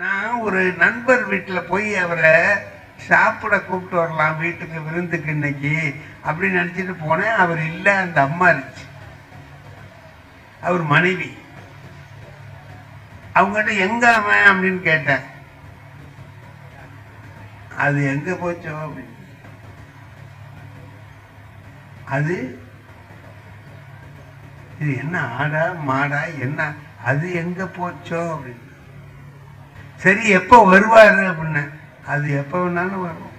நான் ஒரு நண்பர் வீட்டில் போய் அவரை சாப்பிட கூப்பிட்டு வரலாம் வீட்டுக்கு விருந்துக்கு இன்னைக்கு அப்படின்னு நினச்சிட்டு போனேன். அவர் இல்லை, அந்த அம்மா இருந்துச்சு, அவர் மனைவி. அவங்ககிட்ட எங்க அவன் அப்படின்னு கேட்டேன். அது எங்க போச்சோ அப்படின்னு. அது இது என்ன ஆடா மாடா என்ன, அது எங்க போச்சோ அப்படின்னு. சரி எப்போ வருவாரு அப்படின்னு. அது எப்போ வேணாலும் வரும்.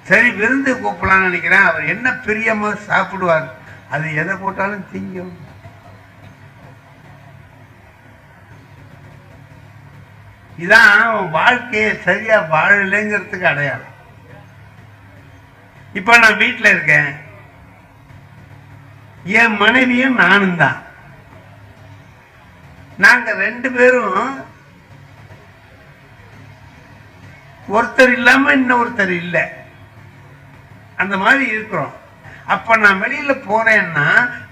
சரி விருந்து கூப்பிடலான்னு நினைக்கிறேன். அவர் என்ன பிரியமா சாப்பிடுவார், அது எதை போட்டாலும் திங்கும். இதான் வாழ்க்கையை சரியா வாழலைங்கிறதுக்கு அடையாளம். இப்ப நான் வீட்டில் இருக்கேன், என் மனைவியும் நானும் தான். நாங்க ரெண்டு பேரும் ஒருத்தர் இல்லாம இன்னொருத்தர் இல்லை, அந்த மாதிரி இருக்கிறோம். அப்ப நான் வெளியில போறேன்னா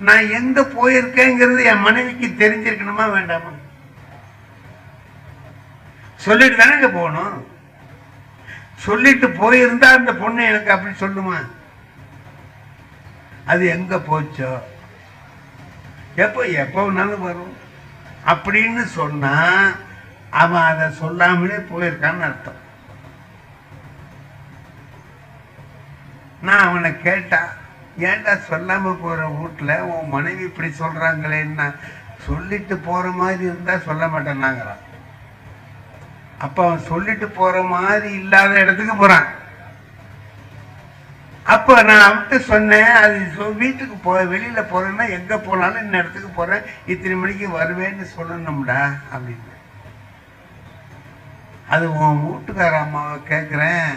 நான் எங்க போயிருக்கேங்கிறது என் மனைவிக்கு தெரிஞ்சிருக்கணுமா வேண்டாமா? சொல்லிட்டு தானே போகணும். சொல்லிட்டு போயிருந்தா அந்த பொண்ணு எனக்கு அப்படி சொல்லுமா, அது எங்க போச்சோ எப்போ வேணாலும் வரும் அப்படின்னு சொன்னா அவன் அதை சொல்லாமலே போயிருக்கான்னு அர்த்தம். நான் அவனை கேட்டா, ஏன்டா சொல்லாம போற வீட்டுல உன் மனைவி இப்படி சொல்றாங்களேன்னா, சொல்லிட்டு போற மாதிரி இருந்தா சொல்ல மாட்டேன்னாங்கிறான். அப்ப அவன் சொல்லிட்டு போற மாதிரி இல்லாத இடத்துக்கு போறான். அப்ப நான் அவன்கிட்ட சொன்னேன், அது வீட்டுக்கு வெளியில போறேன்னா எங்க போனாலும் இந்த இடத்துக்கு போறேன், இத்தனை மணிக்கு வருவேன்னு சொல்லணும்டா அப்படின்னு. அது உன் வீட்டுக்கார அம்மாவை கேட்குறேன்,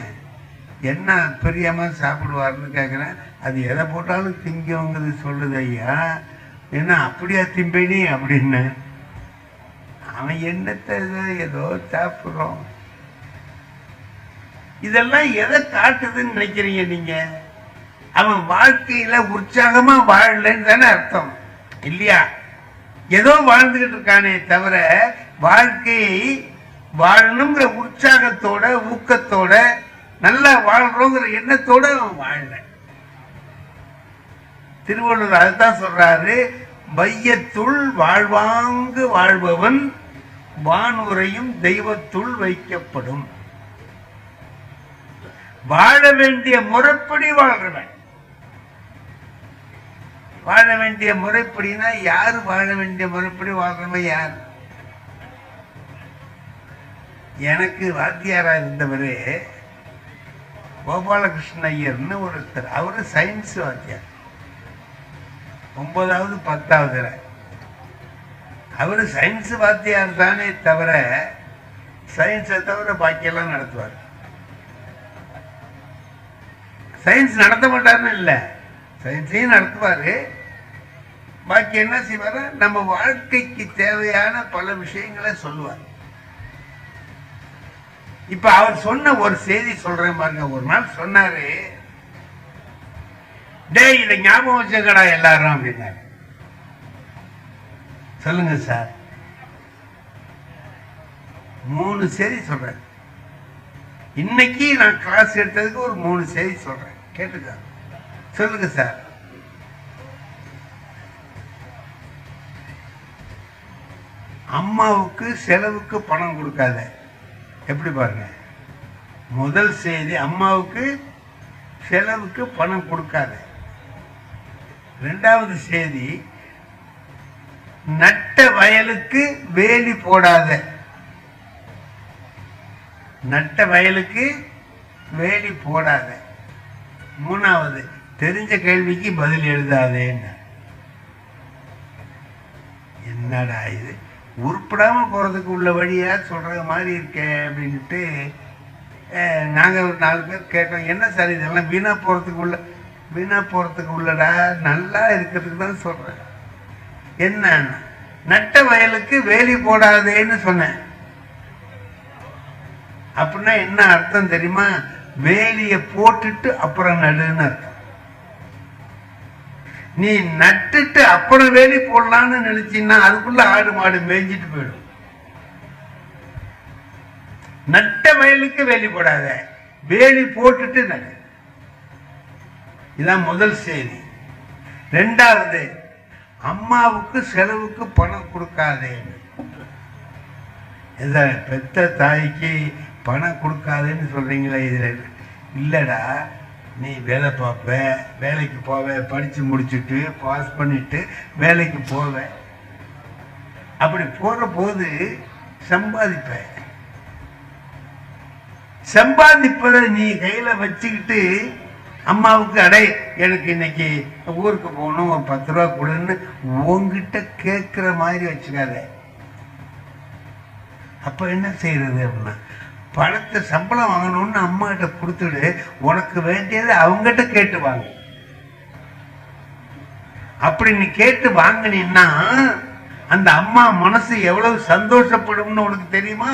என்ன பிரியமா சாப்பிடுவாருன்னு கேட்குறேன். அது எதை போட்டாலும் திங்குங்கிறது சொல்லுது ஐயா. என்ன அப்படியா திம்பினி அப்படின்னு. அவன் என்னத்தை ஏதோ சாப்பிட்றோம். இதெல்லாம் எதை காட்டுதுன்னு நினைக்கிறீங்க நீங்க? அவன் வாழ்க்கையில உற்சாகமா வாழலன்னு தானே அர்த்தம், இல்லையா? ஏதோ வாழ்ந்துகிட்டு இருக்கானே தவிர வாழ்க்கையை வாழணுங்கிற உற்சாகத்தோட ஊக்கத்தோட நல்லா வாழ்றோங்கிற எண்ணத்தோட அவன் வாழல. திருவள்ளுவர் அதுதான் சொல்றாரு, வையத்துள் வாழ்வாங்கு வாழ்பவன் வானுரையும் தெய்வத்துள் வைக்கப்படும். வாழ வேண்டிய முறைப்படி வாழ்றவன். வாழ வேண்டிய முறைப்படினா யாரு வாழ வேண்டிய முறைப்படி வாழ்றவன் யார்? எனக்கு வாத்தியாரா இருந்தவரே கோபாலகிருஷ்ண ஐயர்னு ஒருத்தர். அவரு சயின்ஸ் வாத்தியார், 9வது 10வது. அவரு சயின்ஸ் வாத்தியார் தானே தவிர சயின்ஸை தவிர பாக்கியெல்லாம் நடத்துவார். சயின்ஸ் நடத்த மாட்டாருன்னு இல்லை, சயின்ஸையும் நடத்துவாரு. பாக்கி என்ன செய்வாரு, நம்ம வாழ்க்கைக்கு தேவையான பல விஷயங்களை சொல்லுவார். இப்ப அவர் சொன்ன ஒரு செய்தி சொல்றேன் பாருங்க. ஒரு நாள் சொன்னாரு, டேய் இதை ஞாபகம் வச்சுக்கடா எல்லாரும் அப்படின்னாரு. சொல்லுங்க சார். 3 செய்தி சொல்றேன். இன்னைக்கு நான் கிளாஸ் எடுத்ததுக்கு ஒரு 3 செய்தி சொல்றேன், கேட்டுக்க. சொல்லுங்க சார். அம்மாவுக்கு செலவுக்கு பணம் கொடுக்காத. எப்படி பாருங்க, முதல் செய்தி அம்மாவுக்கு செலவுக்கு பணம் கொடுக்காத. 2வது செய்தி நட்ட வயலுக்கு வேலி போடாத. நட்ட வயலுக்கு வேலி போடாத. 3வது தெரிஞ்ச கேள்விக்கு பதில் எழுதாதேன்னு. என்னடா இது, உருப்படாம போறதுக்கு உள்ள வழியா சொல்ற மாதிரி இருக்கே அப்படின்ட்டு நாங்க ஒரு 4 பேர் கேட்டோம். என்ன சார் இதெல்லாம் வீணா போறதுக்கு உள்ளடா, நல்லா இருக்கிறதுக்கு தான் சொல்றேன். என்ன, நட்ட வயலுக்கு வேலி போடாதேன்னு சொன்னேன். அப்படின்னா என்ன அர்த்தம் தெரியுமா? வேலிய போட்டுட்டு அப்புறம் நடுன்னு அர்த்தம். நீ நட்டுட்டு அப்புறம் வேலி போடலான்னு நினைச்சீங்கன்னா அதுக்குள்ள ஆடு மாடு மேய்ஞ்சிட்டு போயிடும். நட்ட வயலுக்கு வேலி போடாத, வேலி போட்டுட்டு நடு. இதான் முதல் செய்தி. ரெண்டாவது, அம்மாவுக்கு செலவுக்கு பணம் கொடுக்காதே. பெத்த தாய்க்கு பணம் கொடுக்காதேன்னு சொல்றீங்களா? இதுல இல்லடா, நீ வேலை பார்ப்ப, வேலைக்கு போவ, படிச்சு முடிச்சுட்டு பாஸ் பண்ணிட்டு வேலைக்கு போவ. அப்படி போற போது சம்பாதிப்பதை நீ கையில வச்சுக்கிட்டு அம்மாவுக்கு அடை எனக்கு இன்னைக்கு ஊருக்கு போகணும் ஒரு 10 ரூபா கொடுன்னு உங்ககிட்ட கேட்கிற மாதிரி வச்சுக்காத. அப்ப என்ன செய்யறது அப்படின்னா, பணத்தை சம்பளம் வாங்கணும்னு அம்மா கிட்ட கொடுத்துடு, உனக்கு வேண்டியதை அவங்ககிட்ட கேட்டு வாங்க. அப்படி நீ கேட்டு வாங்கினீன்னா அந்த அம்மா மனசு எவ்வளவு சந்தோஷப்படும்னு உனக்கு தெரியுமா?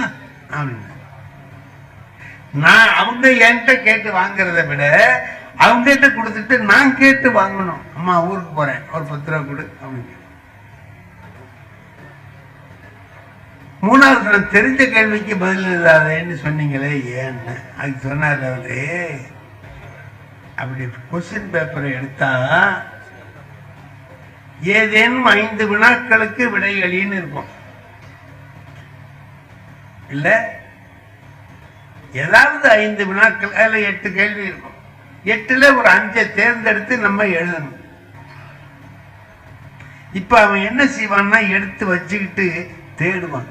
நான் அவங்க என்கிட்ட கேட்டு வாங்குறத விட அவங்க கிட்ட கொடுத்துட்டு நான் கேட்டு வாங்கணும். அம்மா ஊருக்கு போறேன், ஒரு 10 ரூபா கொடு அப்படின்னு. மூணாவது, நான் தெரிஞ்ச கேள்விக்கு பதில் எழுதாதேன்னு சொன்னீங்களே, ஏன்னு அது சொன்னார் அவரு. அப்படி கொஸ்டின் பேப்பரை எடுத்தா ஏதேனும் 5 வினாக்களுக்கு விடைகளின்னு இருக்கும் இல்ல, ஏதாவது 5 வினாக்கள், அதுல 8 கேள்வி இருக்கும். 8ல ஒரு 5 தேர்ந்தெடுத்து நம்ம எழுதணும். இப்ப அவன் என்ன செய்வான்னா, எடுத்து வச்சுக்கிட்டு தேடுவான்.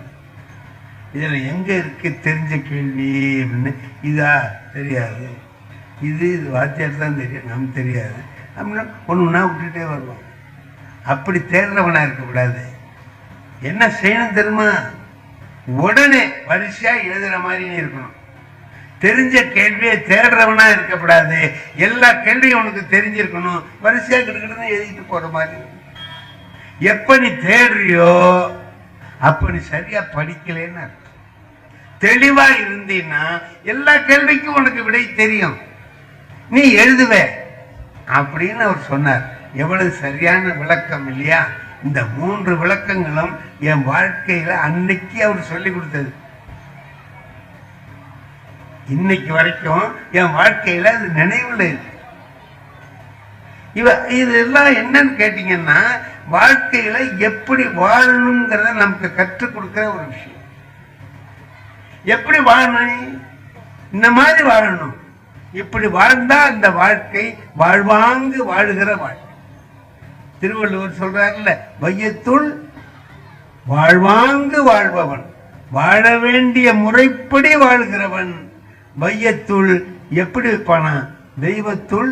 இதுல எங்க இருக்கு தெரிஞ்ச கேள்வி அப்படின்னு. இதா தெரியாது, இது வாத்தியார் தான் தெரியும், நமக்கு தெரியாது அப்படின்னா ஒண்ணுன்னா விட்டுட்டே வருவான். அப்படி தேடுறவனா இருக்கக்கூடாது. என்ன செய்யணும் தெரியுமா? உடனே வரிசையா எழுதுற மாதிரி இருக்கணும். தெரிஞ்ச கேள்வியை தேடுறவனா இருக்கக்கூடாது. எல்லா கேள்வியும் உனக்கு தெரிஞ்சிருக்கணும். வரிசையா கிட்டக்கிட்டு எழுதிட்டு போற மாதிரி. எப்ப நீ தேடுறியோ அப்ப நீ சரியா படிக்கலன்னு தெளிவா இருந்தீன்னா எல்லா கேள்விக்கும் உனக்கு விடை தெரியும், நீ எழுதுவ அப்படின்னு அவர் சொன்னார். எவ்வளவு சரியான விளக்கம் இல்லையா? இந்த 3 விளக்கங்களும் என் வாழ்க்கையில அன்னைக்கு அவர் சொல்லி கொடுத்தது. இன்னைக்கு வரைக்கும் என் வாழ்க்கையில அது நினைவுல இருக்கு. இதெல்லாம் என்னன்னு கேட்டீங்கன்னா, வாழ்க்கையில எப்படி வாழணுங்கிறத நமக்கு கற்றுக் கொடுக்கிற ஒரு விஷயம். எப்படி வாழணும்? இந்த மாதிரி வாழணும். இப்படி வாழ்ந்தா அந்த வாழ்க்கை வாழ்வாங்கு வாழுகிற வாழ்க்கை. திருவள்ளுவர் சொல்றாருல்ல, வையத்துள் வாழ்வாங்கு வாழ்பவன், வாழ வேண்டிய முறைப்படி வாழ்கிறவன். வையத்துள் எப்படி வைப்பானா? தெய்வத்துள்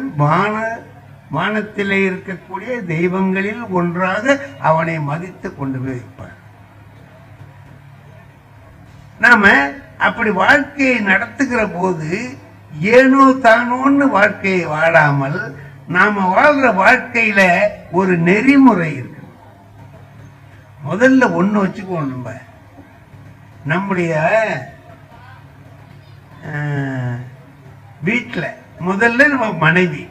வானத்திலே இருக்கக்கூடிய தெய்வங்களில் ஒன்றாக அவனை மதித்து கொண்டு போய் வைப்பான். நாம அப்படி வாழ்க்கையை நடத்துகிற போது ஏனோ தானோன்னு வாழ்க்கையை வாழாமல் நாம வாழ்ற வாழ்க்கையில ஒரு நெறிமுறை இருக்கு. முதல்ல ஒண்ணு வச்சுக்குவோம். நம்முடைய வீட்டுல முதல்ல நம்ம மனைவி,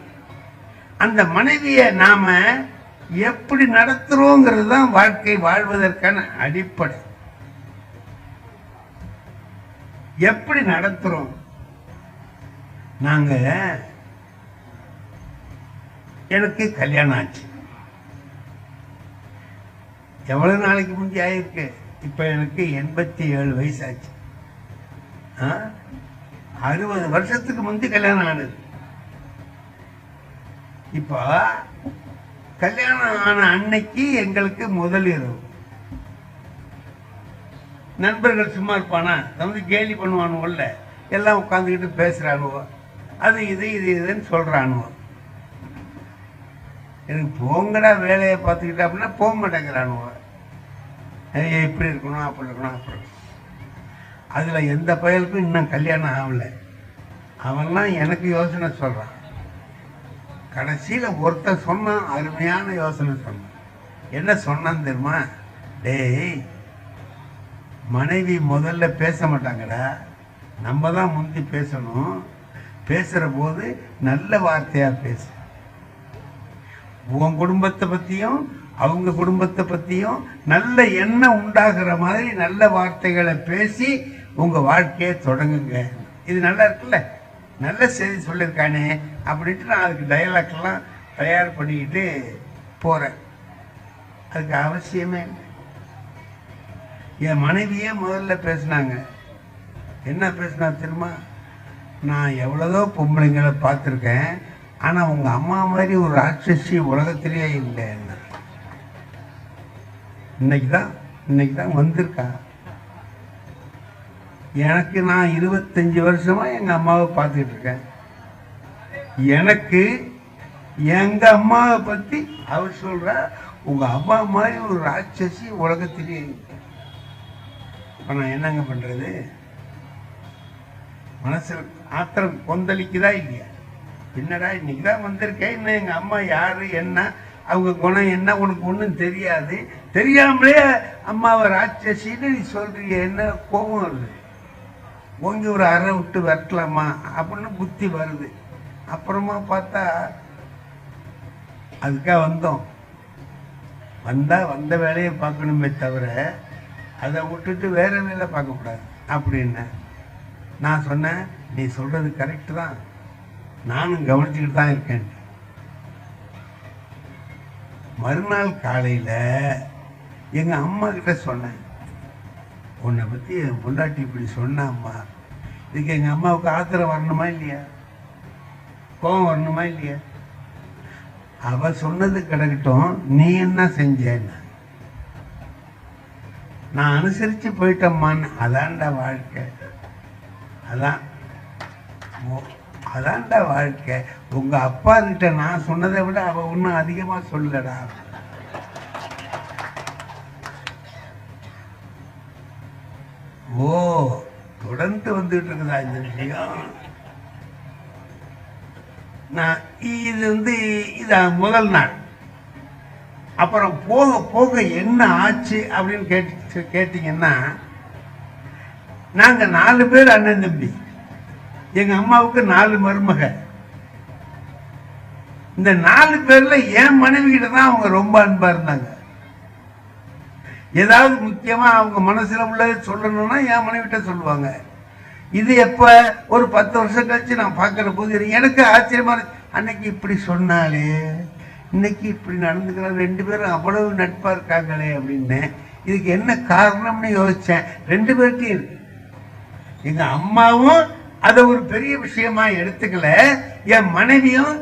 அந்த மனைவியை நாம எப்படி நடத்துறோங்கிறது தான் வாழ்க்கை வாழ்வதற்கான அடிப்படை. எப்படி நடத்துறோம்? நாங்க எனக்கு கல்யாணம் ஆச்சு, எவ்வளவு நாளைக்கு முந்தி ஆயிருக்கு? இப்ப எனக்கு 87 வயசு ஆச்சு. 60 வருஷத்துக்கு முந்தி கல்யாணம் ஆனது. இப்ப கல்யாணம் ஆன அன்னைக்கு எங்களுக்கு முதல் இரவு. நண்பர்கள் சும்மா இருப்பானா, வந்து கேலி பண்ணுவானுவல்ல, எல்லாம் உட்காந்துக்கிட்டு பேசுறானுவோ, அது இது இது இதுன்னு சொல்றானுவோ. எனக்கு போங்கடா வேலையை பார்த்துக்கிட்டா அப்படின்னா போக மாட்டேங்கிறானுவோ. இப்படி இருக்கணும், அப்படி இருக்கணும், அப்படி இருக்கணும். அதுல எந்த பயலுக்கும் இன்னும் கல்யாணம் ஆகல. அவன்லாம் எனக்கு யோசனை சொல்றான். கடைசியில ஒருத்தர் சொன்னான், அருமையான யோசனை சொன்னான். என்ன சொன்னான்னு தெரியுமா? டேய், மனைவி முதல்ல பேச மாட்டாங்கடா, நம்ம தான் முந்தி பேசணும். பேசுற போது நல்ல வார்த்தையா பேசு. உன் குடும்பத்தை பற்றியும் அவங்க குடும்பத்தை பற்றியும் நல்ல எண்ணம் உண்டாகிற மாதிரி நல்ல வார்த்தைகளை பேசி உங்கள் வாழ்க்கையை தொடங்குங்க. இது நல்லா இருக்குல்ல, நல்ல செய்தி சொல்லியிருக்கானே அப்படின்ட்டு நான் அதுக்கு டைலாக்லாம் தயார் பண்ணிக்கிட்டு போகிறேன். அதுக்கு அவசியமே இல்லை. என் மனைவியே முதல்ல பேசினாங்க. என்ன பேசினா தெரியுமா? நான் எவ்வளோதோ பொம்பளைங்களை பார்த்துருக்கேன், ஆனால் உங்கள் அம்மா மாதிரி ஒரு ராட்சசி உலகத்திலேயே இல்லை. இன்னைக்கு தான் வந்திருக்கா. எனக்கு நான் 25 வருஷமாக எங்கள் அம்மாவை பார்த்துக்கிட்டு இருக்கேன். எனக்கு எங்கள் அம்மாவை பற்றி அவர் சொல்கிறா, உங்கள் அம்மா மாதிரி ஒரு ராட்சசி உலகத்திலேயே இல்லை. இப்போ நான் என்னங்க பண்ணுறது? மனசில் ஆத்திரம் கொந்தளிக்குதா இல்லையா? என்னடா இன்னைக்கு தான் வந்திருக்கேன், இன்னும் எங்கள் அம்மா யார் என்ன அவங்க குணம் என்ன உனக்கு ஒன்றும் தெரியாது, தெரியாமலே அம்மாவை ராட்சசின்னு நீ சொல்றீங்க, என்ன கோபம் வருது? ஓங்கி ஒரு அறை விட்டு வரட்டலாமா அப்படின்னு புத்தி வருது. அப்புறமா பார்த்தா அதுக்காக வந்த வேலையை பார்க்கணுமே தவிர அதை விட்டுட்டு வேற வேலை பார்க்கக்கூடாது அப்படின்னு நான் சொன்னேன். நீ சொல்றது கரெக்டு தான், நானும் கவனிச்சுக்கிட்டு தான் இருக்கேன். மறுநாள் காலையில் எங்கள் அம்மா கிட்ட சொன்னேன், உன்னை பற்றி என் பொண்டாட்டி இப்படி சொன்னாம்மா. இதுக்கு எங்கள் அம்மாவுக்கு ஆத்திரம் வரணுமா இல்லையா, கோபம் வரணுமா இல்லையா? அவ சொன்னது கிடக்கட்டும், நீ என்ன செஞ்சேன்னு நான் அனுசரித்து போயிட்டம்மான்னு. அதான்டா வாழ்க்கை, அதான்டா வாழ்க்கை. உங்க அப்பா கிட்ட நான் சொன்னதை விட அவ ஒன்றும் அதிகமா சொல்லடா. ஓ, தொடர்ந்து வந்துட்டு இருக்குதா இந்த விஷயம்? நான் இது முதல் நாள். அப்புறம் போக போக என்ன ஆச்சு அப்படின்னு கேட்டீங்கன்னா, நாங்க 4 பேர் அண்ணன் தம்பி. எங்க அம்மாவுக்கு 4 மருமக. இந்த 4 பேர்ல என் மனைவி கிட்ட தான் அவங்க ரொம்ப அன்பா இருந்தாங்க. ஏதாவது முக்கியமா அவங்க மனசுல உள்ளதை சொல்லணும்னா என் மனைவி கிட்ட சொல்லுவாங்க. இது எப்ப ஒரு 10 வருஷம் கழிச்சு நான் பார்க்கிற போது எனக்கு ஆச்சரியமா இருக்கு. அன்னைக்கு இப்படி சொன்னாலே, இன்னைக்கு இப்படி நடந்துக்கிற 2 பேரும் அவ்வளவு நட்பா இருக்காங்களே அப்படின்னு. இதுக்கு என்ன காரணம்னு யோசிச்சேன். 2 பேர்ட்டையும் இருக்கு. எங்க அம்மாவும் அதை ஒரு பெரிய விஷயமா எடுத்துக்கல, என் மனைவியும்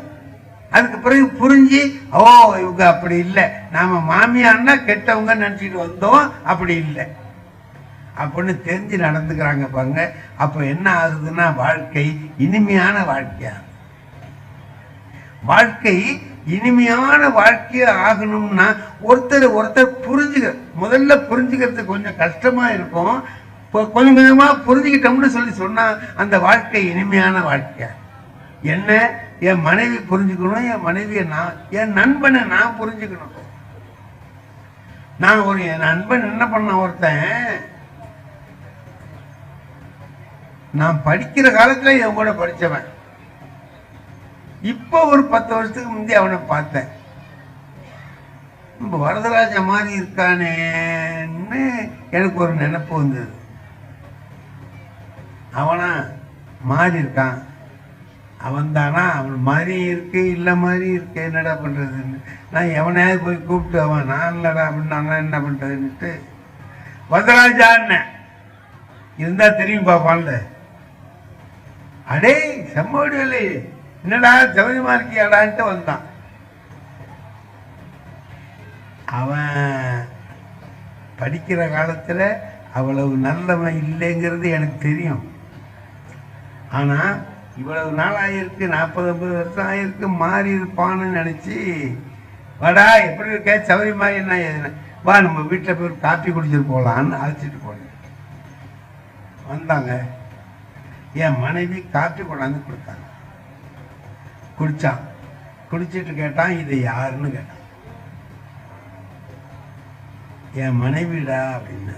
அதுக்கு பிறகு புரிஞ்சு, ஓ இவங்க அப்படி இல்லை, நாம மாமியார்னா கெட்டவங்க நினைச்சிட்டு வந்தோம், அப்படி இல்லை அப்படின்னு தெரிஞ்சு நடந்துக்கிறாங்க பாருங்க. அப்ப என்ன ஆகுதுன்னா, வாழ்க்கை இனிமையான வாழ்க்கையா, வாழ்க்கை இனிமையான வாழ்க்கையா ஆகணும்னா ஒருத்தர் முதல்ல புரிஞ்சுக்கிறது கொஞ்சம் கஷ்டமா இருக்கும். கொஞ்சம் கொஞ்சமா புரிஞ்சுக்கிட்டோம்னு சொன்னா அந்த வாழ்க்கை இனிமையான வாழ்க்கையா. என்ன, என் மனைவி புரிஞ்சுக்கணும், என் மனைவியை என் நண்பனை நான் புரிஞ்சுக்கணும். நான் என் நண்பன் என்ன பண்ண, ஒருத்தன் நான் படிக்கிற காலத்துல என் கூட படிச்சவன். இப்போ ஒரு 10 வருஷத்துக்கு முந்தைய அவனை பார்த்தேன். வரதராஜ மாதிரி இருக்கானேன்னு எனக்கு ஒரு நினைப்பு வந்தது. அவனா மாறி இருக்கான், அவன் தானா, அவன் மாதிரி இருக்கு இல்லை மாதிரி இருக்கு, என்னடா பண்றதுன்னு நான் எவனையாவது போய் கூப்பிட்டு, அவன் நான் இல்லடா அப்படின்னு என்ன பண்றதுன்னுட்டு வரதராஜான்னு இருந்தா தெரியும் பாப்பான்ல. அடே செம்மோடியலே, என்னடா ஜவதிமா இருக்கியாடான்ட்டு வந்தான். அவன் படிக்கிற காலத்துல அவ்வளவு நல்லவன் இல்லைங்கிறது எனக்கு தெரியும். ஆனா இவ்வளவு நாள் ஆயிருக்கு, 40-50 வருஷம் ஆயிருக்கு, மாறி இருப்பான்னு நினைச்சு, வாடா எப்படி இருக்க சௌரியமா, என்ன எதுனா வா நம்ம வீட்டில் போய் ஒரு காப்பி குடிச்சிட்டு போகலான்னு அழைச்சிட்டு போனேன். வந்தாங்க, என் மனைவி காப்பி கொண்டாந்து கொடுத்தாங்க. குடிச்சான். குடிச்சிட்டு கேட்டான், இது யாருன்னு கேட்டான். என் மனைவிடா அப்படின்னு.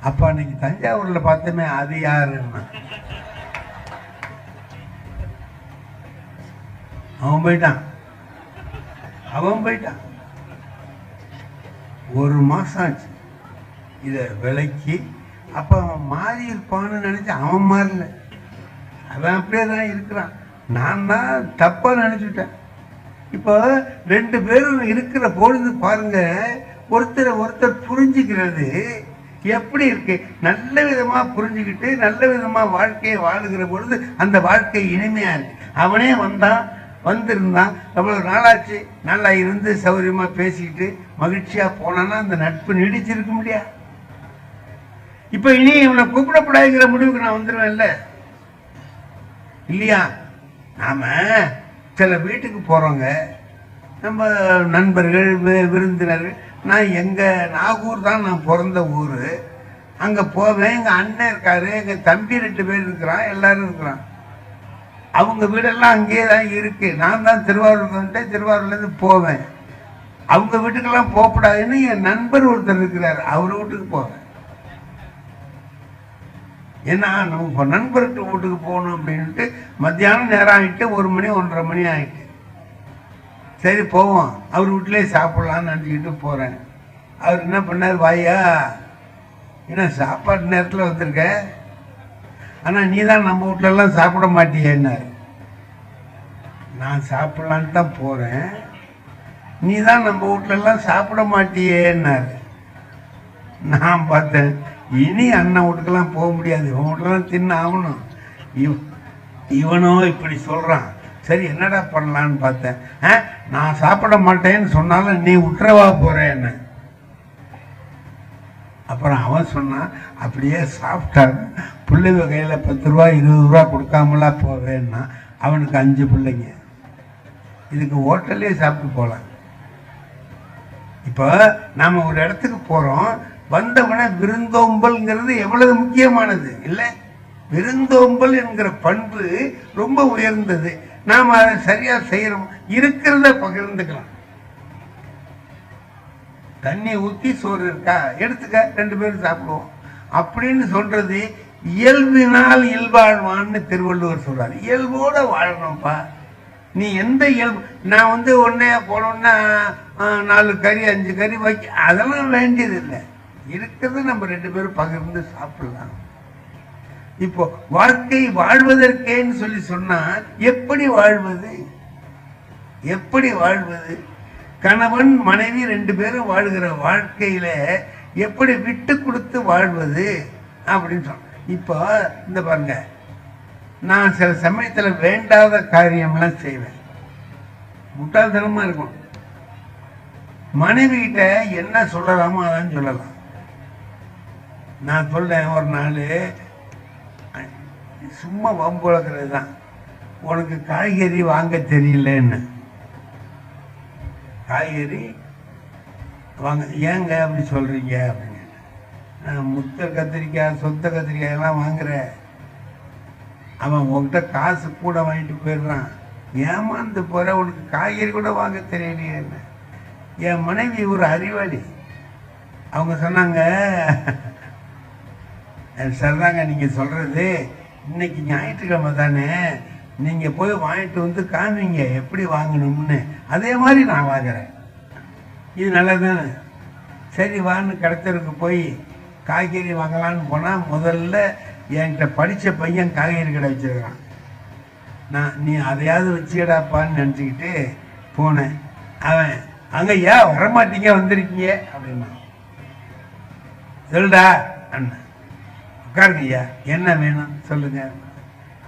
அப்ப அன்னைக்கு தஞ்சாவூர்ல பார்த்தோமே, அது யாருன்னா அவன் போயிட்டான். அவன் போயிட்டான். ஒரு மாசம் ஆச்சு இதை விலைக்கு. அப்போ அவன் மாறி இருப்பான்னு நினைச்சு அவன் மாறல, அவன் அப்படியே தான் இருக்கிறான். நான் தான் தப்பா நினைச்சுட்டேன். இப்போ 2 பேரும் இருக்கிற பொழுது பாருங்க, ஒருத்தரை ஒருத்தர் புரிஞ்சுக்கிறது எப்படி இருக்கு. நல்ல விதமா புரிஞ்சுக்கிட்டு நல்ல விதமா வாழ்க்கையை வாழுகிற பொழுது அந்த வாழ்க்கை இனிமையா இருக்கு. அவனே வந்திருந்தான், எவ்வளவு நாளாச்சு, நல்லா இருந்து சௌரியமா பேசிக்கிட்டு மகிழ்ச்சியா போனான்னா அந்த நட்பு நீடிச்சிருக்க முடியாது. இப்ப இனி இவனை கூப்பிடப்படாதுங்கிற முடிவுக்கு நான் வந்துடுவேன்ல இல்லையா? நாம சில வீட்டுக்கு போறோங்க, நம்ம நண்பர்கள் விருந்தினர்கள். நான் நாகூர் தான் நான் பிறந்த ஊர். அங்கே போவேன், எங்கள் அண்ணன் இருக்காரு, எங்கள் தம்பி 2 பேர் இருக்கிறான், எல்லாரும் இருக்கிறான். அவங்க வீடெல்லாம் அங்கேயே தான் இருக்கு. நான் தான் திருவாரூர் வந்துட்டேன், திருவாரூர்லேருந்து போவேன். அவங்க வீட்டுக்கெல்லாம் போகக்கூடாதுன்னு என் நண்பர் ஒருத்தர் இருக்கிறார், அவர் வீட்டுக்கு போவேன். ஏன்னா நம்ம நண்பர்கிட்ட வீட்டுக்கு போகணும் அப்படின்ட்டு மத்தியானம் நேரம் ஆகிட்டு 1 மணி 1:30 மணி ஆகிட்டு, சரி போவோம் அவர் வீட்டிலே சாப்பிட்லான்னு நினச்சிக்கிட்டு போகிறேன். அவர் என்ன பண்ணார், வாயா ஏன்னா சாப்பாட்டு நேரத்தில் வந்திருக்க, ஆனால் நீ தான் நம்ம வீட்டிலலாம் சாப்பிட மாட்டியேன்னாரு. நான் சாப்பிட்லான்னு தான் போகிறேன், நீ தான் நம்ம வீட்டிலலாம் சாப்பிட மாட்டியேன்னாரு. நான் பார்த்தேன், இனி அண்ணன் வீட்டுக்கெல்லாம் போக முடியாது, இவன் வீட்டுலாம் தின்னு ஆகணும். இவனோ இப்படி சொல்கிறான், சரி என்னடா பண்ணலான்னு பார்த்தேன். நான் சாப்பிட மாட்டேன்னு சொன்னாலும் நீ விட்டுறவா போகிறேன்னு. அப்புறம் அவன் சொன்னான், அப்படியே சாப்பிட்டாங்க பிள்ளைங்க கையில் 10 ரூபா 20 ரூபா கொடுக்காமலாம் போவேன்னா. அவனுக்கு 5 பிள்ளைங்க, இதுக்கு ஹோட்டல்லே சாப்பிட்டு போகலாம். இப்போ நாம் ஒரு இடத்துக்கு போகிறோம், வந்தவன விருந்தோம்பல்ங்கிறது எவ்வளவு முக்கியமானது இல்லை? விருந்தோம்பல் என்கிற பண்பு ரொம்ப உயர்ந்தது. நாம் அதை சரியா செய்யறோம், இருக்கிறத பகிர்ந்துக்கலாம். தண்ணி ஊற்றி சோறு இருக்கா எடுத்துக்க, 2 பேரும் சாப்பிடுவோம் அப்படின்னு சொல்றது இயல்பினால் இயல்பாழ்வான்னு திருவள்ளுவர் சொல்றாரு. இயல்போட வாழணும்ப்பா. நீ எந்த இயல்பு, நான் உடனே போனோன்னா 4 கறி 5 கறி வைக்க, அதெல்லாம் வேண்டியது இல்லை. இருக்கிறது நம்ம 2 பேரும் பகிர்ந்து சாப்பிடலாம். இப்போ வாழ்க்கை வாழ்வதற்கேன்னு சொல்லி சொன்னா எப்படி வாழ்வது? எப்படி வாழ்வது? கணவன் மனைவி 2 பேரும் வாழ்கிற வாழ்க்கையில எப்படி விட்டு கொடுத்து வாழ்வது அப்படின்னு சொன்ன. இப்போ இந்த பாருங்க, நான் சில சமயத்துல வேண்டாத காரியம்லாம் செய்வேன், முட்டாள்தனமா இருக்கும். மனைவி கிட்ட என்ன சொல்லலாமோ அதான் சொல்லலாம். நான் சொல்றேன், ஒரு நாள் சும்மா வம்பு வளர்க்கறது தான், உனக்கு காய்கறி வாங்க தெரியலன்னு. காய்கறி வாங்க ஏங்க அப்படி சொல்றீங்க அப்படின்னு. நான் முத்த கத்திரிக்காய் சொத்த கத்திரிக்காய் எல்லாம் வாங்குறேன், அவன் உங்ககிட்ட காசு கூட வாங்கிட்டு போயிடுறான், ஏமாந்து போற, உனக்கு காய்கறி கூட வாங்க தெரியலையே. என் மனைவி ஒரு அறிவாளி, அவங்க சொன்னாங்க, சரிதாங்க நீங்க சொல்றது, இன்னைக்கு ஞாயிற்றுக்கிழமை தானே, நீங்க போய் வாங்கிட்டு காமிங்க எப்படி வாங்கணும்னு, அதே மாதிரி நான் வாங்குறேன், இது நல்லதானே. சரி வான்னு கடத்தருக்கு போய் காய்கறி வாங்கலான்னு போனா, முதல்ல என்கிட்ட படிச்ச பையன் காய்கறி கடை வச்சிருக்கான். நீ அதையாவது வச்சுக்கடாப்பான்னு நினச்சிக்கிட்டு போனேன். அவன் அங்க ஏன் வரமாட்டீங்க வந்திருக்கீங்க அப்படின்னா, சொல்டா அண்ணன் உட்காருங்க ஐயா, என்ன வேணும் சொல்லுங்க.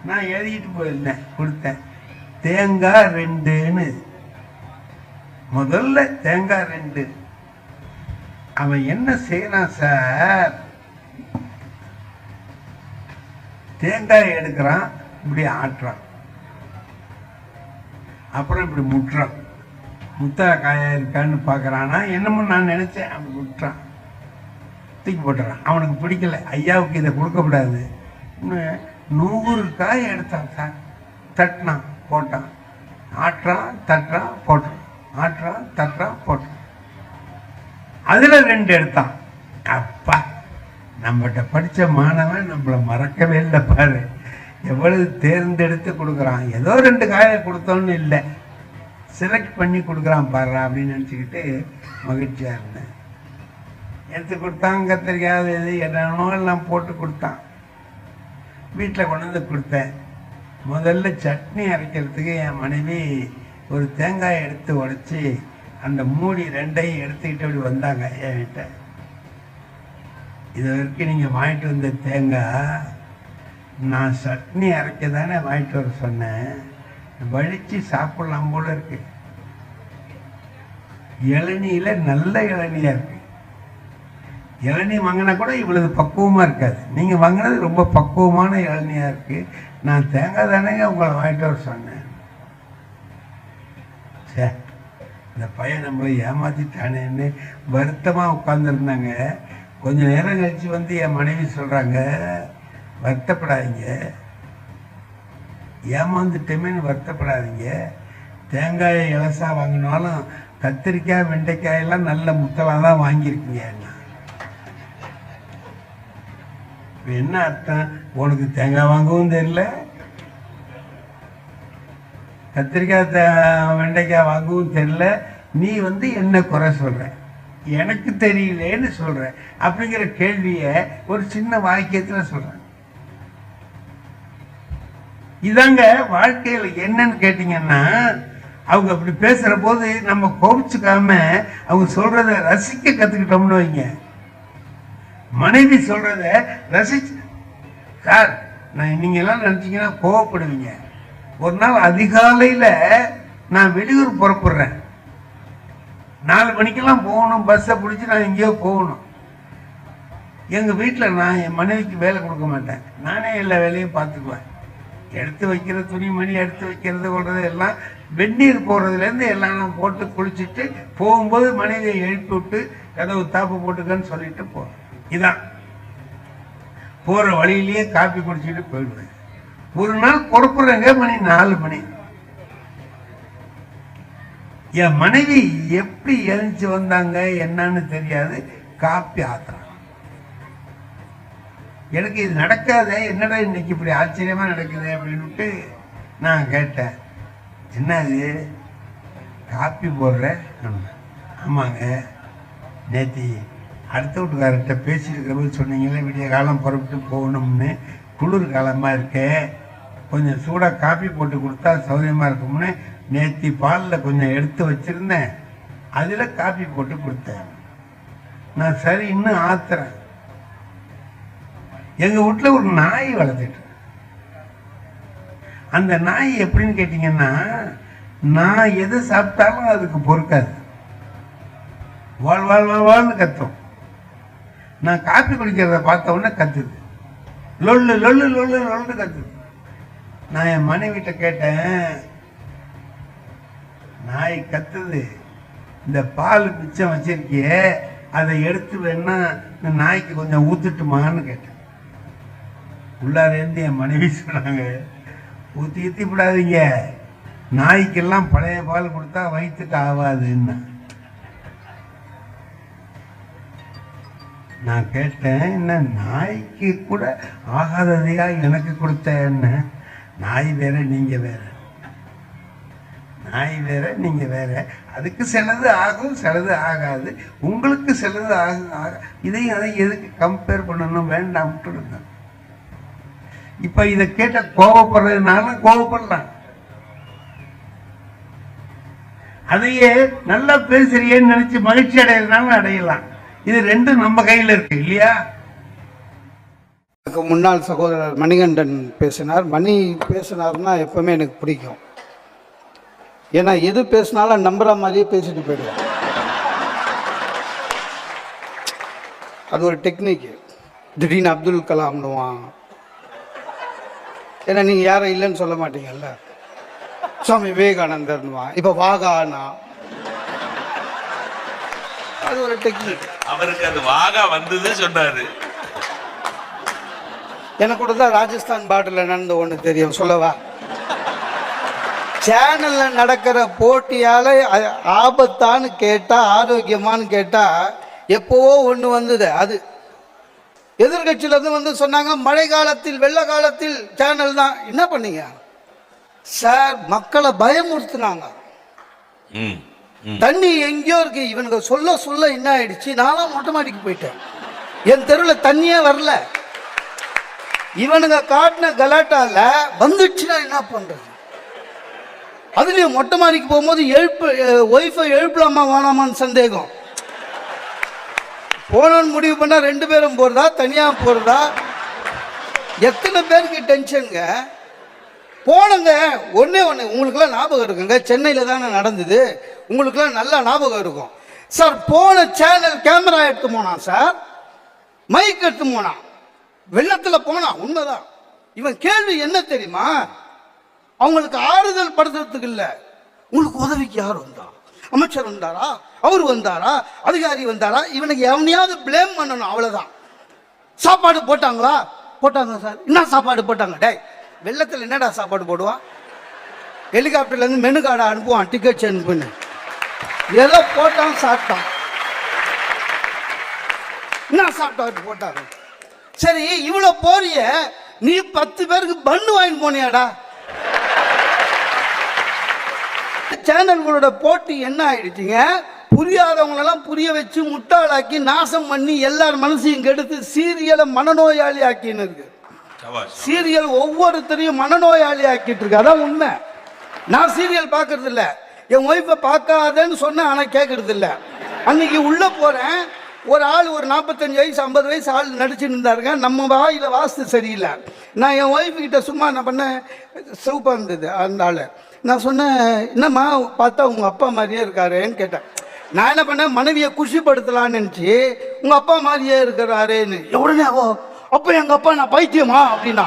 நான் எழுதிட்டு போயிருந்தேன், கொடுத்தேன். தேங்காய் 2ன்னு, முதல்ல தேங்காய் 2. அவன் என்ன செய்யறான் சார், தேங்காய் எடுக்கிறான், இப்படி ஆட்டுறான், அப்புறம் இப்படி முட்டுறான், முத்தா காயா இருக்கான்னு பார்க்கறானா என்னமோ நான் நினைச்சேன். அப்படி முட்டுறான், தூக்கி போட்டுறான். அவனுக்கு பிடிக்கல, ஐயாவுக்கு இதை கொடுக்கக்கூடாது. 100 காய் எடுத்தான் சார், தட்டினான் போட்டான், ஆட்டுறான் தட்டுறான் போட்டான், ஆட்டுறான் தட்டுறான் போட்டான், அதுல 2 எடுத்தான். அப்பா, நம்மகிட்ட படிச்ச மாணவன் நம்மளை மறக்கவே இல்லை பாரு, எவ்வளவு தேர்ந்தெடுத்து கொடுக்குறான். ஏதோ 2 காயை கொடுத்தோன்னு இல்லை, செலக்ட் பண்ணி கொடுக்குறான் பாடுறா அப்படின்னு நினச்சிக்கிட்டு மகிழ்ச்சியாக இருந்தேன். எடுத்து கொடுத்தான், கத்திரிக்காய் எது என்னென்னோ எல்லாம் போட்டு கொடுத்தான். வீட்டில் கொண்டு வந்து கொடுத்தேன். முதல்ல சட்னி அரைக்கிறதுக்கு என் மனைவி ஒரு தேங்காயை எடுத்து உடைச்சி அந்த மூடி ரெண்டையும் எடுத்துக்கிட்டு அப்படி வந்தாங்க என் வீட்டை. இது வரைக்கும் நீங்கள் வாங்கிட்டு வந்த தேங்காய் நான் சட்னி அரைக்க தானே வாங்கிட்டு வர சொன்னேன், வலிச்சு சாப்பிடலாம் போல இருக்கு. இளநியில் நல்ல இளநியாக இருக்கு. இளநீ வாங்கினா கூட இவ்வளவு பக்குவமாக இருக்காது. நீங்கள் வாங்கினது ரொம்ப பக்குவமான இளநியாக இருக்குது. நான் தேங்காய் தானேங்க உங்களை வாங்கிட்டு வர சொன்னேன். சே, இந்த பையன் நம்மளை ஏமாற்றிட்டானேன்னு வருத்தமாக உட்காந்துருந்தாங்க. கொஞ்சம் நேரம் கழிச்சு வந்து என் மனைவி சொல்கிறாங்க, வருத்தப்படாதீங்க, ஏமாந்துட்டேமேன்னு வருத்தப்படாதீங்க. தேங்காயை இலசாக வாங்கினாலும் கத்திரிக்காய் வெண்டைக்காயெல்லாம் நல்ல முத்தலாக தான் வாங்கியிருக்கீங்க. என்ன அர்த்தம்? உனக்கு தேங்காய் வாங்கவும் தெரியல, கத்திரிக்காய் வெண்டைக்காய் வாங்கவும் தெரியல, நீ வந்து என்ன குறை சொல்ற, எனக்கு தெரியலேன்னு சொல்ற அப்படிங்கிற கேள்வியை ஒரு சின்ன வாக்கியத்தில் சொல்றேன். இதாங்க வாழ்க்கையில் என்னன்னு கேட்டீங்கன்னா, அவங்க அப்படி பேசுற போது நம்ம கோபிச்சுக்காம அவங்க சொல்றத ரசிக்க கத்துக்கிட்டோம்னு வைங்க. மனைவி சொல்றத ரசிச்சு, சார் நீங்க எல்லாம் நினைச்சீங்கன்னா கோவப்படுவீங்க. ஒரு நாள் அதிகாலையில நான் வெளியூர் புறப்படுறேன், 4 மணிக்கெல்லாம் போகணும், பஸ்ஸை பிடிச்சி நான் எங்கேயோ போகணும். எங்கள் வீட்டில் நான் என் மனைவிக்கு வேலை கொடுக்க மாட்டேன், நானே எல்லா வேலையும் பார்த்துக்குவேன். எடுத்து வைக்கிற துணிமணி எடுத்து வைக்கிறது கொள்றது எல்லாம், வெந்நீர் போடுறதுலேருந்து எல்லாம் நான் போட்டு குளிச்சுட்டு போகும்போது மனைவியை எழுப்பி விட்டு கதவு தாப்பு போட்டுக்கன்னு சொல்லிட்டு போகிறேன். இதான் போகிற வழியிலேயே காப்பி குடிச்சிட்டு போயிடுவேன். ஒரு நாள் புறப்படுறேங்க, மணி 4 மணி. என் மனைவி எப்படி எழுந்துச்சு வந்தாங்க என்னன்னு தெரியாது, காப்பி ஆத்துறான். எனக்கு இது நடக்காத, என்னடா இன்னைக்கு இப்படி ஆச்சரியமா நடக்குது அப்படின்ட்டு நான் கேட்டேன், என்னது காப்பி போடுற? ஆமாங்க, நேத்தி அடுத்த வீட்டுக்காரர்கிட்ட பேசிட்டு போது சொன்னீங்களே விடிய காலம் புறப்பட்டு போகணும்னு, குளிர் காலமாக இருக்கே கொஞ்சம் சூடாக காப்பி போட்டு கொடுத்தா சௌகரியமாக இருக்கும்னு நேத்தி பாலில் கொஞ்சம் எடுத்து வச்சுருந்தேன், அதில் காப்பி போட்டு கொடுத்தேன். நான் சரி இன்னும் ஆத்துறேன். எங்கள் வீட்டில் ஒரு நாய் வளர்த்துட்டு, அந்த நாய் எப்படின்னு கேட்டிங்கன்னா, நான் எதை சாப்பிட்டாலும் அதுக்கு பொறுக்காது, வாழ் வாழ் வாழ்வான்னு கத்தும். நான் காப்பி குடிக்கிறத பார்த்த உடனே கத்துது, லொல்லு லொல்லு லொல்லு லொல்லு கத்துது. நான் என் மனைவிட்ட கேட்டேன், நாய் கத்துது, இந்த பால் மிச்சம் வச்சிருக்கியே அதை எடுத்து வேணா இந்த நாய்க்கு கொஞ்சம் ஊத்துட்டுமான்னு கேட்டேன். உள்ளாரேந்து என் மனைவி சொன்னாங்க, ஊற்றி விடாதீங்க, நாய்க்கெல்லாம் பழைய பால் கொடுத்தா வயிற்றுக்கு ஆகாதுன்னு. நான் கேட்டேன், என்ன நாய்க்கு கூட ஆகாததையா எனக்கு கொடுத்த என்ன? நாய் வேற நீங்க வேற, நாய் வேற நீங்க வேற, அதுக்கு சிலது ஆகும் சிலது ஆகாது, உங்களுக்கு சிலது ஆகும். இதையும் அதை எதுக்கு கம்பேர் பண்ணணும், வேண்டாம் விட்டுடுங்க. இப்ப இதை கேட்ட கோபப்படுறதுனால கோபப்படலாம், அதையே நல்லா பேசுறியேன்னு நினைச்சு மகிழ்ச்சி அடையிறதுனால அடையலாம். இது ரெண்டும் நம்ம கையில் இருக்கு இல்லையா? முன்னாள் சகோதரர் மணிகண்டன் பேசினார். மணி பேசினார்னா எப்பவுமே எனக்கு பிடிக்கும். ஏன்னா எது பேசினாலும் நம்புற மாதிரியே பேசிட்டு போயிடுவான். அது ஒரு டெக்னிக். திடீர்னு அப்துல் கலாம்னுவான். ஏன்னா நீங்கள் யாரும் இல்லைன்னு சொல்ல மாட்டீங்கல்ல. சுவாமி விவேகானந்தர்னுவான். இப்போ வாகானா, அது ஒரு டெக்னிக். அவருக்கு அது வாகா வந்தது சொன்னாரு. எனக்கு கூட தான் ராஜஸ்தான் பார்டர்ல நடந்த ஒன்று தெரியும், சொல்லவா? சேனல்ல நடக்கிற போட்டியால ஆபத்தான்னு கேட்டா, ஆரோக்கியமானு கேட்டா, எப்போவோ ஒன்று வந்தது. அது எதிர்கட்சியில இருந்து வந்து சொன்னாங்க, மழை காலத்தில் வெள்ள காலத்தில் சேனல் தான். என்ன பண்ணீங்க சார்? மக்களை பயமுறுத்தினாங்க. ம், ம். தண்ணி எங்கேயோ இருக்கு. இவனுக்கு சொல்ல சொல்ல என்ன ஆயிடுச்சு, நானும் மொட்டை மாடிக்கு போயிட்டேன். என் தெருவில் தண்ணியே வரல. இவனுங்க காட்டின கலாட்டால வந்துச்சுன்னா என்ன பண்றது? அதுலயும் மொட்டை மாடிக்கு போகும்போது ஒய்ஃபை எழுப்பலாமா வேணாமான்னு சந்தேகம். போனோன்னு முடிவு பண்ணா 2 பேரும் போறதா தனியா போறதா? எத்தனை பேருக்கு டென்ஷனுங்க. போனங்க ஒன்னே ஒன்று உங்களுக்குலாம் ஞாபகம் இருக்குங்க. சென்னையில் தானே நடந்தது, உங்களுக்குலாம் நல்லா ஞாபகம் இருக்கும் சார். போன சேனல் கேமரா எடுத்து போனான் சார், மைக் எடுத்து போனான், வெள்ளத்தில் போனான். உண்மைதான். இவன் கேள்வி என்ன தெரியுமா? அவங்களுக்கு ஆறுதல் படுத்துறதுக்கு இல்லை, உங்களுக்கு உதவிக்கு யார் வந்தா? அமைச்சர் வந்தாரா, அவர் வந்தாரா, அதிகாரி வந்தாரா? இவனுக்கு எவனையாவது பிளேம் பண்ணணும், அவ்வளோதான். சாப்பாடு போட்டாங்களா? போட்டாங்க சார். என்ன சாப்பாடு போட்டாங்க? டே, வெள்ளத்தில் என்னடா சாப்பாடு போடுவான்? ஹெலிகாப்டர்லேருந்து மெனு கார்டை அனுப்புவான், டிக்கெட்ஸ் அனுப்புன்னு. ஏதோ போட்டான், சாப்பிட்டான். என்ன சாப்பிட்டாட்டு போட்டாங்க? சரி, இவ்வளோ போறிய நீ 10 பேருக்கு பண்ணு வாங்கி போனியாடா? சேனல்களோட போட்டி என்ன ஆயிடுச்சுங்க? புரியாதவங்களெல்லாம் புரிய வச்சு முட்டாளாக்கி நாசம் பண்ணி எல்லார் மனசையும் கெடுத்து சீரியலை மனநோயாளி ஆக்கின்னு இருக்கு. சீரியல் ஒவ்வொருத்தரையும் மனநோயாளி ஆக்கிட்டு இருக்கு. அதான் உண்மை. நான் சீரியல் பார்க்கறது இல்லை, என் ஒய்ஃபை பார்க்காதேன்னு சொன்னேன், ஆனால் கேட்கறது இல்லை. அன்னைக்கு உள்ள போறேன், ஒரு ஆள் ஒரு 45 வயசு 50 வயசு ஆள் நடிச்சுட்டு இருந்தாருங்க. நம்ம வாயில வாஸ்து சரியில்லை. நான் என் ஒய்ஃபு கிட்ட சும்மா என்ன பண்ணேன், சூப்பாக இருந்தது அந்த ஆள். நான் சொன்னேன், என்னம்மா பார்த்தா உங்கள் அப்பா மாதிரியே இருக்காருன்னு கேட்டேன். நான் என்ன பண்ணேன், மனைவியை குஷிப்படுத்தலான்னு நினச்சி உங்கள் அப்பா மாதிரியே இருக்கிறாருன்னு. உடனே அப்போ எங்கள் அப்பா நான் பைத்தியமா அப்படின்னா?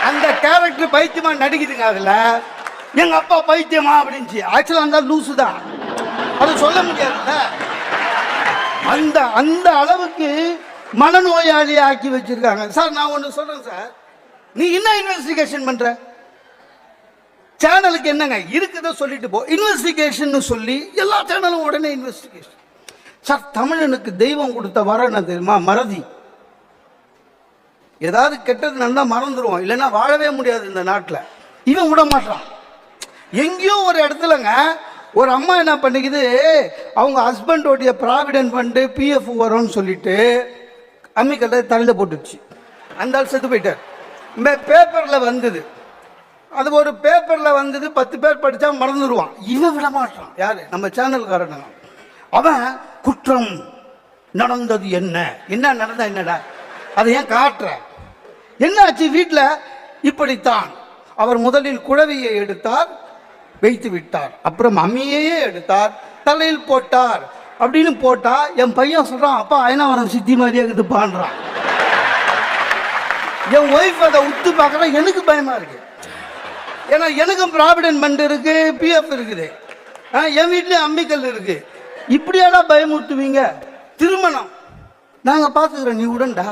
அந்த கேரக்டர் பைத்தியமா நடிக்குதுங்க. அதில் எங்கள் அப்பா பைத்தியமா அப்படின்ச்சு. ஆக்சுவலாக இருந்தால் லூசு தான், அது சொல்ல முடியாதுல்ல. அந்த அந்த அளவுக்கு மனநோயாளி ஆக்கி வச்சிருக்காங்க சார். நான் ஒன்று சொல்றேன் சார், நீ என்ன இன்வெஸ்டிகேஷன் பண்ற? சேனலுக்கு என்னங்க இருக்குதோ சொல்லிட்டு போ. இன்வெஸ்டிகேஷன் சொல்லி எல்லா சேனலும் உடனே இன்வெஸ்டிகேஷன். சார், தமிழனுக்கு தெய்வம் கொடுத்த வரம் என்ன தெரியுமா? மறதி. ஏதாவது கெட்டது நடந்தா மறந்துடுவோம், இல்லைன்னா வாழவே முடியாது இந்த நாட்டில். இவன் விட மாட்டான். எங்கேயோ ஒரு இடத்துலங்க ஒரு அம்மா என்ன பண்ணிக்குது, அவங்க ஹஸ்பண்டோடைய ப்ராவிடென்ட் ஃபண்டு பிஎஃப் வரும்னு சொல்லிட்டு அம்மிக்கல்ல தலையில் போட்டுச்சு. அந்த ஆள் செத்து போயிட்டார். பேப்பரில் வந்தது, அது ஒரு பேப்பரில் வந்தது, 10 பேர் படித்தா மறந்துடுவான். இவன் விட மாட்டான். யார்? நம்ம சேனல்காரன். அவன் குற்றம் நடந்தது என்ன, என்ன நடந்தா என்னடா, அதை ஏன் காட்டுற? என்ன ஆச்சு வீட்டில்? இப்படித்தான். அவர் முதலில் குழவியை எடுத்தார், வைத்து விட்டார், அப்புறம் அம்மியையே எடுத்தார், தலையில் போட்டார் அப்படின்னு போட்டா என் பையன் சொல்றான், அப்பா ஐநாவரம் சித்தி மாதிரியே இருக்குதுப்பான்றான். என் ஒய்ஃப் அதை உத்து பார்க்குறேன், எனக்கு பயமா இருக்கு. ஏன்னா எனக்கும் ப்ராவிடென்ட் ஃபண்ட் இருக்கு, பிஎஃப் இருக்குது, என் வீட்லேயும் அம்மிக்கல் இருக்கு. இப்படியாடா பயமுறுத்துவீங்க? திருமணம் நாங்கள் பார்த்துக்கிறோம், நீ உடன்டா.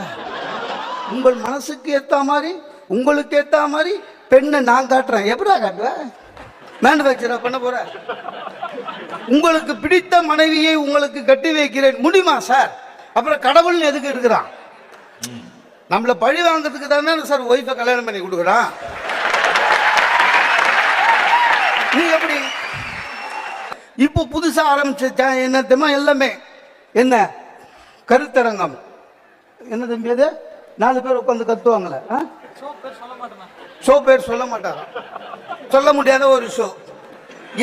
உங்கள் மனசுக்கு ஏற்ற மாதிரி, உங்களுக்கு ஏற்ற மாதிரி பெண்ணை நான் காட்டுறேன். எப்படா காட்டுவேன்? மேனுஃபேக்சரா பண்ண போற? உங்களுக்கு பிடித்த மனைவியை உங்களுக்கு கட்டி வைக்கிறேன் முடியுமா சார்? அப்புறம் கடவுள்னு எதுக்கு இருக்கிறான்? நம்மள பழி வாங்கிறதுக்கு தானே சார் ஒய்ஃபை கல்யாணம் பண்ணி கொடுக்குறான். நீ எப்படி இப்போ புதுசா ஆரம்பிச்ச என்ன தெரியுமா? எல்லாமே என்ன கருத்தரங்கம் என்ன தம்பி? அது 4 பேர் உட்காந்து கத்துவாங்களே, ஷோ பேர் சொல்ல மாட்டாங்க. சொல்ல முடியாத ஒரு ஷோ,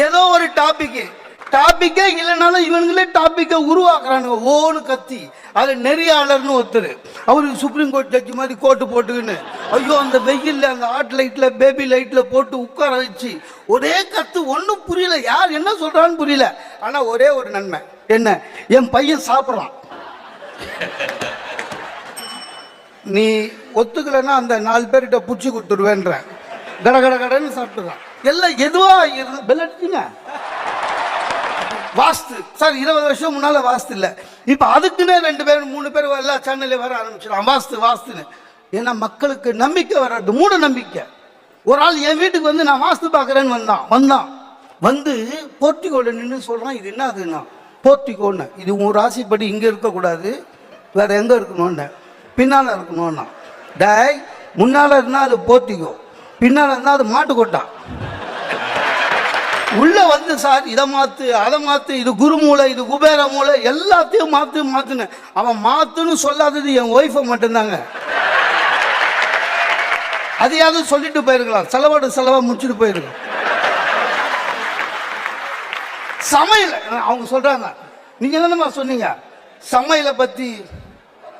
ஏதோ ஒரு டாபிக்கே இல்லைனாலும் இவங்களே டாபிக்கை உருவாக்குறானுங்க. ஓன்னு கத்தி அது நெறியாளர்னு ஒருத்தர், அவருக்கு சுப்ரீம் கோர்ட் ஜட்ஜி மாதிரி கோட்டு போட்டுக்கின்னு, ஐயோ அந்த வெயில்ல அந்த ஹாட் லைட்ல பேபி லைட்ல போட்டு உட்கார வச்சு ஒரே கத்து. ஒன்றும் புரியல, யார் என்ன சொல்றான்னு புரியல. ஆனா ஒரே ஒரு நன்மை என்ன, என் பையன் சாப்பிட்றான். நீ ஒத்துக்கலைன்னா அந்த 4 பேர்கிட்ட புடிச்சு கொடுத்துருவேன்ற, கடன்னு சாப்பிட்டுறான். எல்லாம் எதுவா பெல் அடிச்சுங்க. வாஸ்து சார் 20 வருஷம் முன்னால வாஸ்து இல்லை, இப்ப அதுக்குன்னே 2 பேர் 3 பேர் எல்லா சேனல்லையும் வர ஆரம்பிச்சிடும் வாஸ்துன்னு. ஏன்னா மக்களுக்கு நம்பிக்கை வராது, மூட நம்பிக்கை. ஒரு ஆள் என் வீட்டுக்கு வந்து நான் வாஸ்து பார்க்குறேன்னு வந்தான் வந்து போர்ட்டிகோல நின்று சொல்றான், இது என்ன அதுன்னா போர்ட்டிகோன்னு, இது உன் ராசிப்படி இங்க இருக்கக்கூடாது, வேற எங்க இருக்கணும்னு, பின்னால இருக்கணும்னா. டேய், முன்னால இருந்தா அது போர்ட்டிகோ, பின்னால இருந்தா அது மாட்டு கொட்டா. உள்ள வந்து சார் இதை மாத்து அதை மாத்து, இது குரு மூளை, இது குபேர மூளை, எல்லாத்தையும் மாத்துன்னு. அவன் மாத்துன்னு சொல்லாதது என் ஒய்ஃபை மட்டும்தாங்க. அதையாவது சொல்லிட்டு போயிருக்கலாம், செலவா முடிச்சுட்டு போயிருக்கலாம். சமையல் அவங்க சொல்றாங்க, நீங்க என்னமா சொன்னீங்க சமையலை பத்தி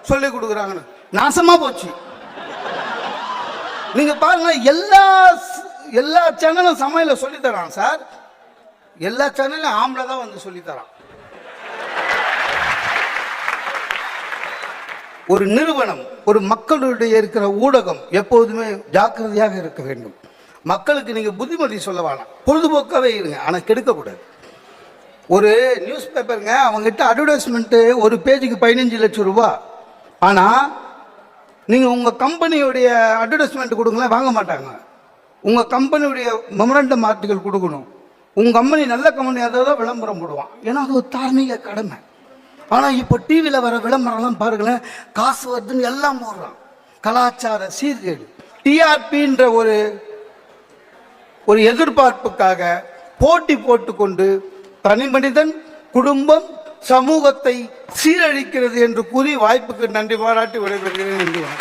சொல்லி கொடுக்குறாங்கன்னு, நாசமா போச்சு. நீங்க பாருங்க, எல்லா சேனலும் சமையல சொல்லி தரான் சார். எல்லா சேனலும் ஆம்பளை தான் வந்து சொல்லி தரான். ஒரு நிறுவனம், ஒரு மக்களுடைய இருக்கிற ஊடகம் எப்போதுமே ஜாக்கிரதையாக இருக்க வேண்டும். மக்களுக்கு நீங்க புத்திமதி சொல்ல வேணாம், பொழுதுபோக்காவே இருங்க, ஆனா கெடுக்கக்கூடாது. ஒரு நியூஸ் பேப்பருங்க, அவங்ககிட்ட அட்வர்டைஸ்மெண்ட்டு ஒரு பேஜுக்கு 15 லட்சம் ரூபா. ஆனால் நீங்கள் உங்கள் கம்பெனியுடைய அட்வர்டைஸ்மெண்ட் கொடுங்களேன், வாங்க மாட்டாங்க. உங்கள் கம்பெனியுடைய மெமரண்டம் ஆர்டிகல் கொடுக்கணும். உங்கள் கம்பெனி நல்ல கம்பெனியாக தான் விளம்பரம் போடுவான், ஏன்னா அது ஒரு தார்மீக கடமை. ஆனால் இப்போ டிவியில் வர விளம்பரம்லாம் பாருங்களேன், காசு வருதுன்னு எல்லாம் போடுறான். கலாச்சார சீர்கேடு. டிஆர்பின்ற ஒரு எதிர்பார்ப்புக்காக போட்டி போட்டுக்கொண்டு தனி மனிதன், குடும்பம், சமூகத்தை சீரழிக்கிறது என்று கூறி வாய்ப்புக்கு நன்றி பாராட்டி விடைபெறுகிறேன்.